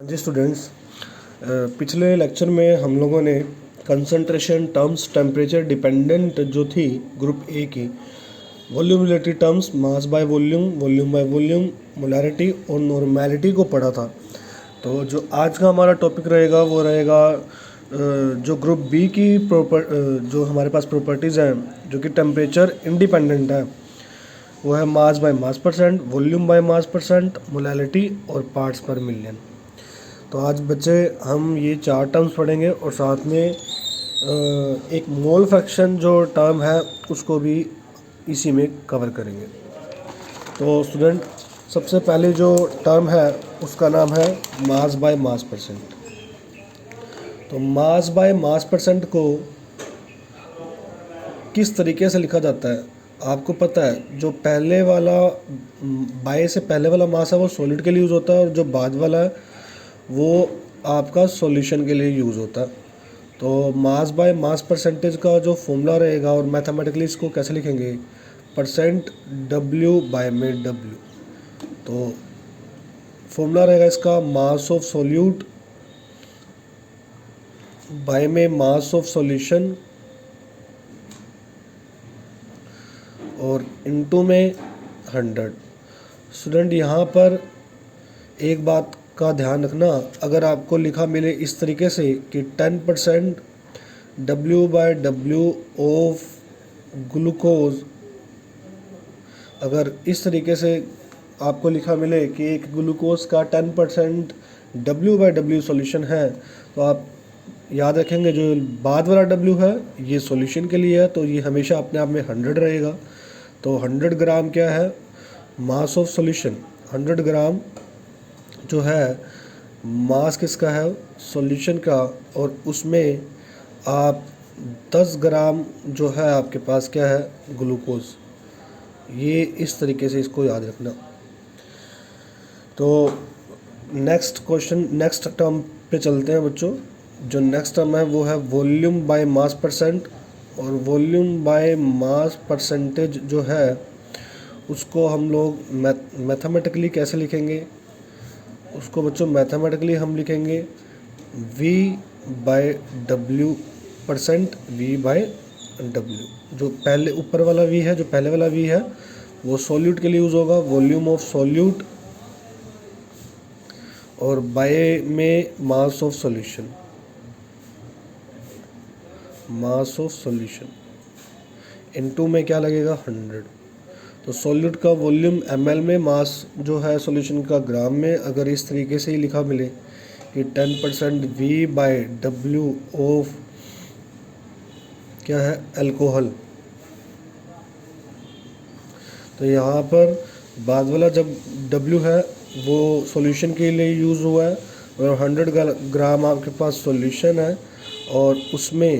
जी students, पिछले lecture में हम लोगों ने कंसंट्रेशन टर्म्स टेम्परेचर डिपेंडेंट जो थी ग्रुप ए की, volume related terms, mass by volume, volume by volume, molarity और नॉर्मैलिटी को पढ़ा था। तो जो आज का हमारा टॉपिक रहेगा वो रहेगा जो ग्रुप बी की जो हमारे पास प्रॉपर्टीज़ हैं जो कि टेम्परेचर इंडिपेंडेंट है, वो है mass by mass percent, volume by mass percent, molality और पार्ट्स पर मिलियन। तो आज बच्चे हम ये 4 टर्म्स पढ़ेंगे और साथ में एक मोल फ्रैक्शन जो टर्म है उसको भी इसी में कवर करेंगे। तो स्टूडेंट, सबसे पहले जो टर्म है उसका नाम है मास बाय मास परसेंट। तो मास बाय मास परसेंट को किस तरीके से लिखा जाता है आपको पता है? जो पहले वाला बाय से पहले वाला मास है वो सॉलिड के लिए यूज़ होता है और जो बाद वाला है वो आपका सॉल्यूशन के लिए यूज़ होता है। तो मास बाय मास परसेंटेज का जो फॉर्मूला रहेगा और मैथमेटिकली इसको कैसे लिखेंगे, परसेंट डब्ल्यू बाय में डब्ल्यू। तो फॉर्मूला रहेगा इसका मास ऑफ सॉल्यूट बाय में मास ऑफ सॉल्यूशन और इनटू में 100। स्टूडेंट, यहाँ पर एक बात का ध्यान रखना, अगर आपको लिखा मिले इस तरीके से कि 10% W by W of glucose, अगर इस तरीके से आपको लिखा मिले कि एक ग्लूकोज का 10% W बाय डब्ल्यू सॉल्यूशन है, तो आप याद रखेंगे जो बाद वाला W है ये सॉल्यूशन के लिए है, तो ये हमेशा अपने आप में 100 रहेगा। तो 100 ग्राम क्या है, मास ऑफ सॉल्यूशन। 100 ग्राम जो है मास किसका है, सॉल्यूशन का, और उसमें आप 10 ग्राम जो है आपके पास क्या है, ग्लूकोज। ये इस तरीके से इसको याद रखना। तो नेक्स्ट क्वेश्चन, नेक्स्ट टर्म पे चलते हैं बच्चों। जो नेक्स्ट टर्म है वो है वॉल्यूम बाय मास परसेंट, और वॉल्यूम बाय मास परसेंटेज जो है उसको हम लोग मैथमेटिकली कैसे लिखेंगे? उसको बच्चों मैथमेटिकली हम लिखेंगे V by W percent, V by W. जो पहले ऊपर वाला V है, जो पहले वाला V है वो सॉल्यूट के लिए यूज़ होगा, वॉल्यूम ऑफ सॉल्यूट, और बाय में mass of solution, mass of solution into में क्या लगेगा, 100। तो सॉल्यूट का वॉल्यूम ml में, मास जो है सॉल्यूशन का ग्राम में। अगर इस तरीके से ही लिखा मिले कि 10% V बाय डब्ल्यू ऑफ क्या है, अल्कोहल, तो यहाँ पर बाद वाला जब W है वो सॉल्यूशन के लिए यूज़ हुआ है और 100 ग्राम आपके पास सॉल्यूशन है, और उसमें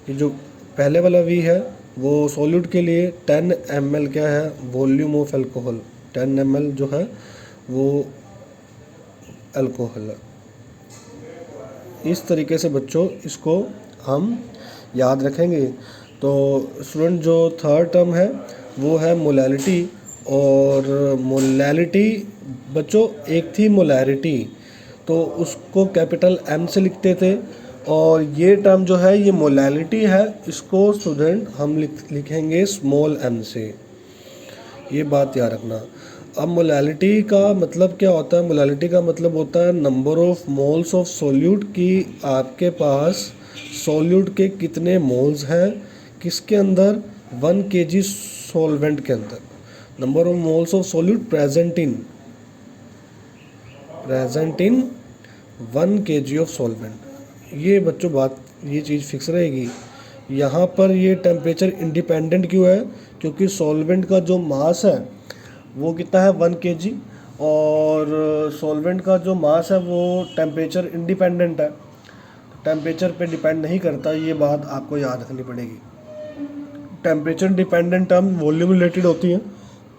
ये जो पहले वाला V है वो सॉल्यूट के लिए 10 ml क्या है, वॉल्यूम ऑफ अल्कोहल। 10 ml जो है वो अल्कोहल है। इस तरीके से बच्चों इसको हम याद रखेंगे। तो स्टूडेंट, जो थर्ड टर्म है वो है मोलैलिटी, और मोलैलिटी बच्चों एक थी मोलैरिटी, तो उसको कैपिटल M से लिखते थे, और ये टर्म जो है ये मोलैलिटी है, इसको स्टूडेंट हम लिखेंगे स्मॉल m से। ये बात याद रखना। अब मोलैलिटी का मतलब क्या होता है? मोलैलिटी का मतलब होता है number of moles of solute, की आपके पास सॉल्यूट के कितने मोल्स हैं, किसके अंदर, 1 kg सॉल्वेंट के अंदर। Number of moles of solute present in 1 kg of solvent. ये बच्चों बात, ये चीज़ फिक्स रहेगी। यहाँ पर ये टेम्परेचर इंडिपेंडेंट क्यों है? क्योंकि सॉल्वेंट का जो मास है वो कितना है, 1 kg, और सॉल्वेंट का जो मास है वो टेम्परेचर इंडिपेंडेंट है, टेम्परेचर पे डिपेंड नहीं करता। ये बात आपको याद रखनी पड़ेगी। Temperature dependent term volume related होती हैं,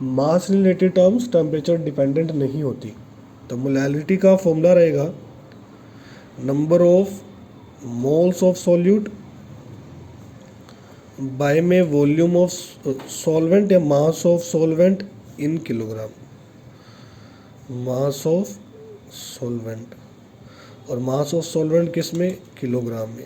मास रिलेटेड टर्म्स टेम्परेचर डिपेंडेंट नहीं होती। तो मोलैलिटी का फॉर्मूला रहेगा number of moles of solute by में वॉल्यूम ऑफ सॉल्वेंट या mass of solvent in kilogram, mass of solvent. और मास ऑफ सॉल्वेंट किस में, किलोग्राम में।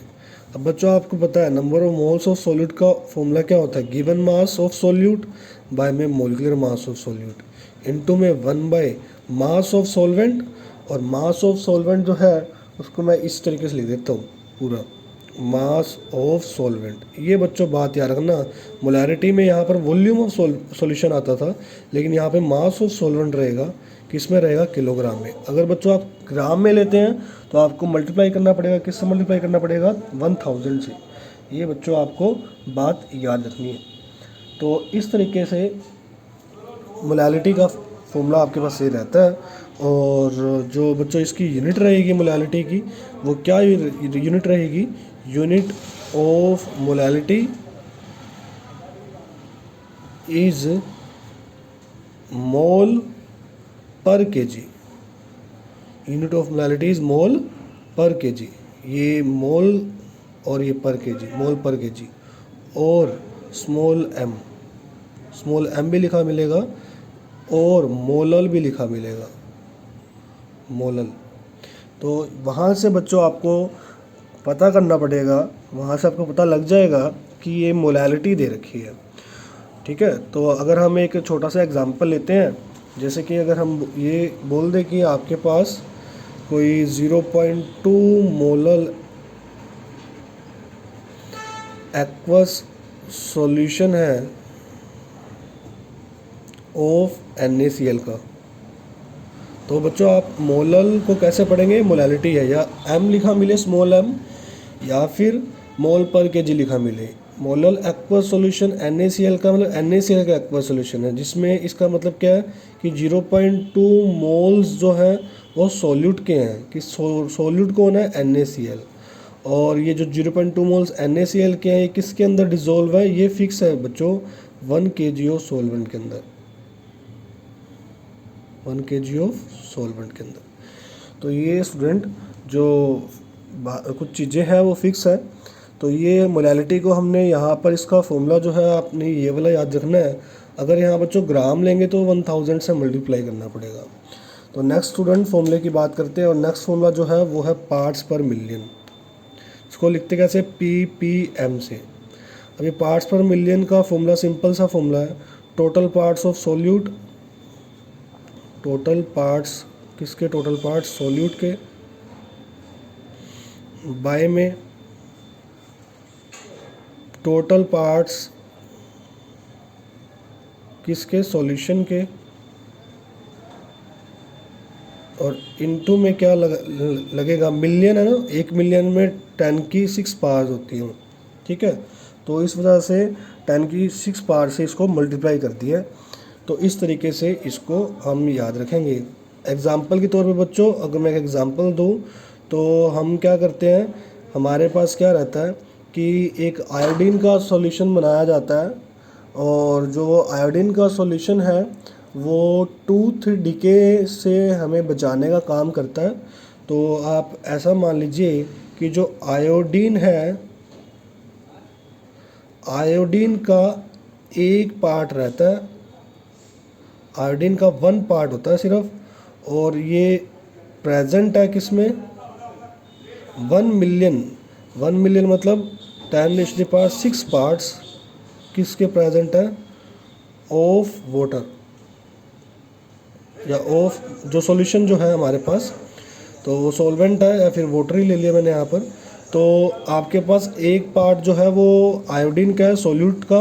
अब बच्चों आपको पता है number of moles of solute का फॉर्मूला क्या होता है, given mass of solute by में molecular mass of solute into में 1 बाय मास ऑफ सॉल्वेंट। और मास ऑफ सॉल्वेंट जो है उसको मैं इस तरीके से लिख देता हूँ पूरा, मास ऑफ सॉल्वेंट। ये बच्चों बात याद रखना, मोलैरिटी में यहाँ पर वॉल्यूम ऑफ सॉल्यूशन आता था, लेकिन यहाँ पे मास ऑफ सॉल्वेंट रहेगा, किस में रहेगा, किलोग्राम में। अगर बच्चों आप ग्राम में लेते हैं तो आपको मल्टीप्लाई करना पड़ेगा, किससे मल्टीप्लाई करना पड़ेगा, 1000 से। ये बच्चों आपको बात याद रखनी है। तो इस तरीके से मोलैलिटी का फॉर्मूला आपके पास ये रहता है। और जो बच्चों इसकी यूनिट रहेगी मोलैलिटी की, वो क्या यूनिट रहेगी, unit of molality is mole per KG. Unit of molality is mole per KG. ये मोल और ये पर केजी, मोल पर केजी। और स्मॉल एम भी लिखा मिलेगा और मोलल भी लिखा मिलेगा, मोलल। तो वहाँ से बच्चों आपको पता करना पड़ेगा, वहाँ से आपको पता लग जाएगा कि ये मोलैलिटी दे रखी है। ठीक है, तो अगर हम एक छोटा सा एग्जांपल लेते हैं, जैसे कि अगर हम ये बोल दें कि आपके पास कोई 0.2 मोलल एक्वस सॉल्यूशन है ऑफ NaCl का, तो बच्चों आप मोलल को कैसे पढ़ेंगे, मोलैलिटी है, या m लिखा मिले स्मॉल m, या फिर मोल पर केजी लिखा मिले। मोलल एक्वस सॉल्यूशन NaCl का मतलब NaCl का एक्वस सॉल्यूशन है, जिसमें इसका मतलब क्या है कि 0.2 मोल्स जो है वो सॉल्यूट के हैं, कि सॉल्यूट कौन है, NaCl। और ये जो 0.2 मोल्स NaCl के हैं, ये किसके अंदर डिजोल्व है, ये फिक्स है बच्चों 1 kg ऑफ सॉल्वेंट के अंदर, 1 kg ऑफ सॉल्वेंट के अंदर। तो ये स्टूडेंट जो कुछ चीज़ें हैं वो फिक्स है। तो ये मोलैलिटी को हमने यहाँ पर इसका फॉर्मूला जो है आपने ये वाला याद रखना है। अगर यहाँ बच्चों ग्राम लेंगे तो 1000 से मल्टीप्लाई करना पड़ेगा। तो नेक्स्ट स्टूडेंट फॉर्मूले की बात करते हैं, और नेक्स्ट फॉर्मूला जो है वो है पार्ट्स पर मिलियन। इसको लिखते कैसे, ppm से। अब ये पार्ट्स पर मिलियन का फॉर्मूला सिंपल सा फॉर्मूला है, total parts of solute, total parts किसके, टोटल पार्ट्स सॉल्यूट के, बाय में टोटल पार्ट्स किसके, सॉल्यूशन के, और इनटू में क्या लगेगा, मिलियन है ना, 1 मिलियन में 10⁶ पार्ट्स होती हैं। ठीक है, तो इस वजह से 10⁶ पार्ट से इसको मल्टीप्लाई कर दिया। तो इस तरीके से इसको हम याद रखेंगे। एग्ज़ाम्पल के तौर पे बच्चों अगर मैं एक एग्ज़ाम्पल दूं तो हम क्या करते हैं, हमारे पास क्या रहता है कि एक आयोडीन का सॉल्यूशन बनाया जाता है, और जो आयोडीन का सॉल्यूशन है वो टूथ डिके से हमें बचाने का काम करता है। तो आप ऐसा मान लीजिए कि जो आयोडीन है, आयोडीन का एक पार्ट रहता है, आयोडीन का 1 पार्ट होता है सिर्फ, और ये प्रेजेंट है किसमें, 1 मिलियन, 1 मिलियन मतलब 10⁶ पार्ट्स किसके प्रेजेंट है, ऑफ वाटर, या ऑफ जो सॉल्यूशन जो है हमारे पास, तो वो सॉल्वेंट है या फिर वाटर ही ले लिया मैंने यहाँ पर। तो आपके पास एक पार्ट जो है वो आयोडीन का है, सॉल्यूट का,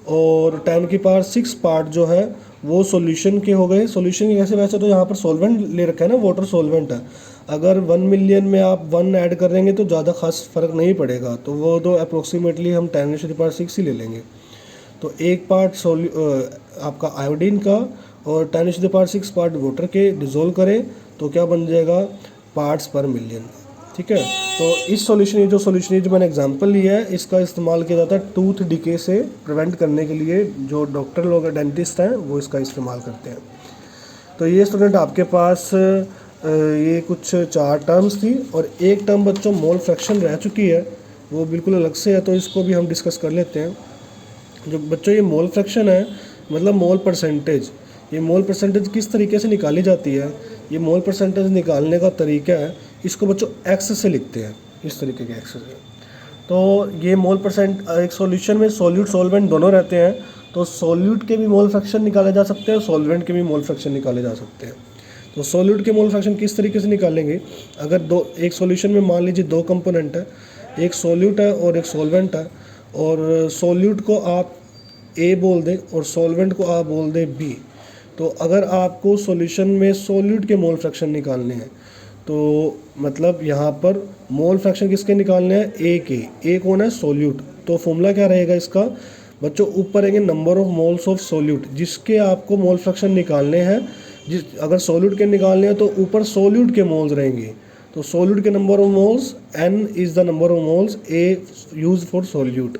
और 10⁶ पार्ट जो है वो सॉल्यूशन के हो गए। सॉल्यूशन के कैसे, वैसे तो यहाँ पर सॉल्वेंट ले रखा है ना, वाटर सॉल्वेंट है। अगर 1 मिलियन में आप 1 ऐड कर देंगे तो ज़्यादा खास फ़र्क नहीं पड़ेगा, तो वो तो अप्रोक्सीमेटली हम 10⁶ ही ले लेंगे। तो एक पार्ट आपका आयोडीन का और 10⁶ पार्ट वाटर के डिज़ोल्व करें तो क्या बन जाएगा, पार्ट्स पर मिलियन। ठीक है, तो इस सॉल्यूशन, जो मैंने एग्जांपल लिया है, इसका इस्तेमाल किया जाता है टूथ डिके से प्रिवेंट करने के लिए। जो डॉक्टर लोग हैं, डेंटिस्ट हैं, वो इसका इस्तेमाल करते हैं। तो ये स्टूडेंट आपके पास ये कुछ 4 टर्म्स थी, और एक टर्म बच्चों मोल फ्रैक्शन रह चुकी है, वो बिल्कुल अलग से है, तो इसको भी हम डिस्कस कर लेते हैं। जो बच्चों ये मोल फ्रैक्शन है मतलब मोल परसेंटेज, ये मोल परसेंटेज किस तरीके से निकाली जाती है, ये मोल परसेंटेज निकालने का तरीका है इसको बच्चों एक्स से लिखते हैं, इस तरीके के एक्स से। तो ये मोल परसेंट, एक सॉल्यूशन में सॉल्यूट सॉल्वेंट दोनों रहते हैं, तो सॉल्यूट के भी मोल फ्रैक्शन निकाले जा सकते हैं और सॉल्वेंट के भी मोल फ्रैक्शन निकाले जा सकते हैं। तो सॉल्यूट के मोल फ्रैक्शन किस तरीके से निकालेंगे, अगर एक सॉल्यूशन में मान लीजिए 2 कंपोनेंट है, एक सॉल्यूट है और एक सॉल्वेंट है, और सॉल्यूट को आप ए बोल दें और सॉल्वेंट को आप बोल दें बी। तो अगर आपको सॉल्यूशन में सॉल्यूट के मोल फ्रैक्शन निकालने हैं, तो मतलब यहाँ पर मोल फ्रैक्शन किसके निकालने हैं, ए के। ए कौन है, सॉल्यूट। तो फॉर्मूला क्या रहेगा इसका बच्चों, ऊपर रहेंगे number of moles of solute, जिसके आपको मोल फ्रैक्शन निकालने हैं। अगर सॉल्यूट के निकालने हैं तो ऊपर सॉल्यूट के मोल्स रहेंगे। तो सॉल्यूट के number of moles, n is the number of moles A used for solute,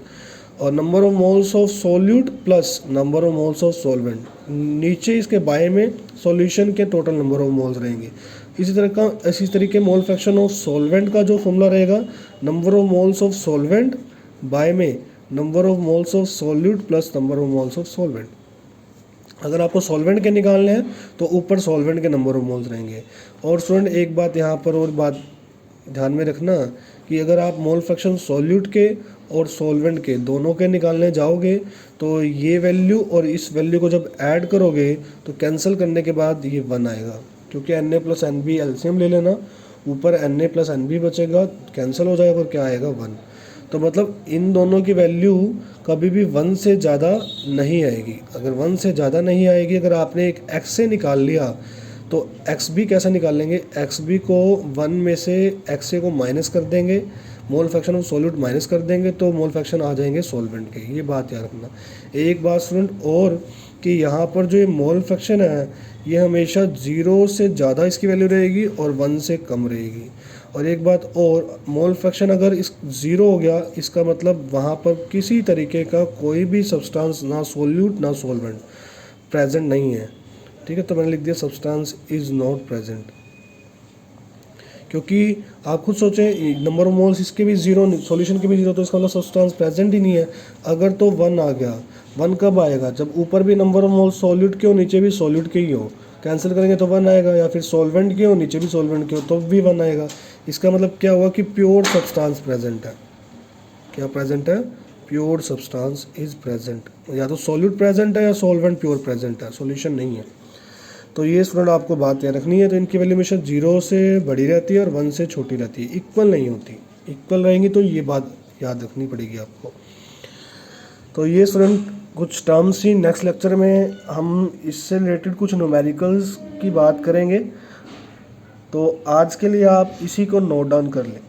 और number of moles of solute plus number of moles of solvent, नीचे इसके बाय में सॉल्यूशन के टोटल नंबर ऑफ मोल्स रहेंगे। इसी तरीके mole fraction of solvent का जो फॉर्मूला रहेगा, number of moles of solvent by में number of moles of solute plus number of moles of solvent. अगर आपको सॉल्वेंट के निकालने हैं तो ऊपर सॉल्वेंट के नंबर ऑफ मोल्स रहेंगे। और स्टूडेंट एक बात यहाँ पर और बात ध्यान में रखना कि अगर आप मोल फ्रैक्शन सॉल्यूट के और सॉल्वेंट के दोनों के निकालने जाओगे तो ये वैल्यू और इस वैल्यू को जब ऐड करोगे तो कैंसिल करने के बाद ये 1 आएगा, क्योंकि Na प्लस NB एलसीएम ले लेना, ऊपर Na प्लस NB बचेगा, कैंसिल हो जाएगा और क्या आएगा 1। तो मतलब इन दोनों की वैल्यू कभी भी 1 से ज़्यादा नहीं आएगी। अगर 1 से ज़्यादा नहीं आएगी, अगर आपने एक x से निकाल लिया तो XB कैसे निकालेंगे, XB को 1 में से XA को माइनस कर देंगे, mole fraction of solute minus कर देंगे, तो मोल फ्रैक्शन आ जाएंगे सॉल्वेंट के। ये बात याद रखना। एक बात स्टूडेंट और कि यहाँ पर जो ये मोल फ्रैक्शन है ये हमेशा 0 से ज़्यादा इसकी वैल्यू रहेगी और 1 से कम रहेगी। और एक बात और, मोल फ्रैक्शन अगर इस 0 हो गया, इसका मतलब वहाँ पर किसी तरीके का कोई भी सब्सटेंस, ना सॉल्यूट ना सॉल्वेंट प्रेजेंट नहीं है। ठीक है, तो मैंने लिख दिया सब्सटेंस इज़ नॉट प्रेजेंट, क्योंकि आप खुद सोचें नंबर ऑफ मोल्स इसके भी 0, सॉल्यूशन के भी 0, तो इसका मतलब सब्सटेंस प्रेजेंट ही नहीं है। अगर तो 1 आ गया, 1 कब आएगा, जब ऊपर भी नंबर ऑफ मोल्स सॉल्यूट के हो नीचे भी सॉल्यूट के ही हो, कैंसिल करेंगे तो 1 आएगा, या फिर सॉल्वेंट के हो नीचे भी सॉल्वेंट के हो तो भी 1 आएगा। इसका मतलब क्या हुआ कि प्योर सब्सटेंस प्रेजेंट है। क्या प्रेजेंट है, प्योर सब्सटेंस इज प्रेजेंट। या तो सॉल्यूट प्रेजेंट है या सॉल्वेंट प्योर प्रेजेंट है, सॉल्यूशन नहीं है। तो ये स्टूडेंट आपको बात याद रखनी है। तो इनकी वैल्यू हमेशा 0 से बड़ी रहती है और 1 से छोटी रहती है, इक्वल नहीं होती। इक्वल रहेंगी तो ये बात याद रखनी पड़ेगी आपको। तो ये स्टूडेंट कुछ टर्म्स ही, नेक्स्ट लेक्चर में हम इससे रिलेटेड कुछ न्यूमेरिकल्स की बात करेंगे। तो आज के लिए आप इसी को नोट डाउन कर लें।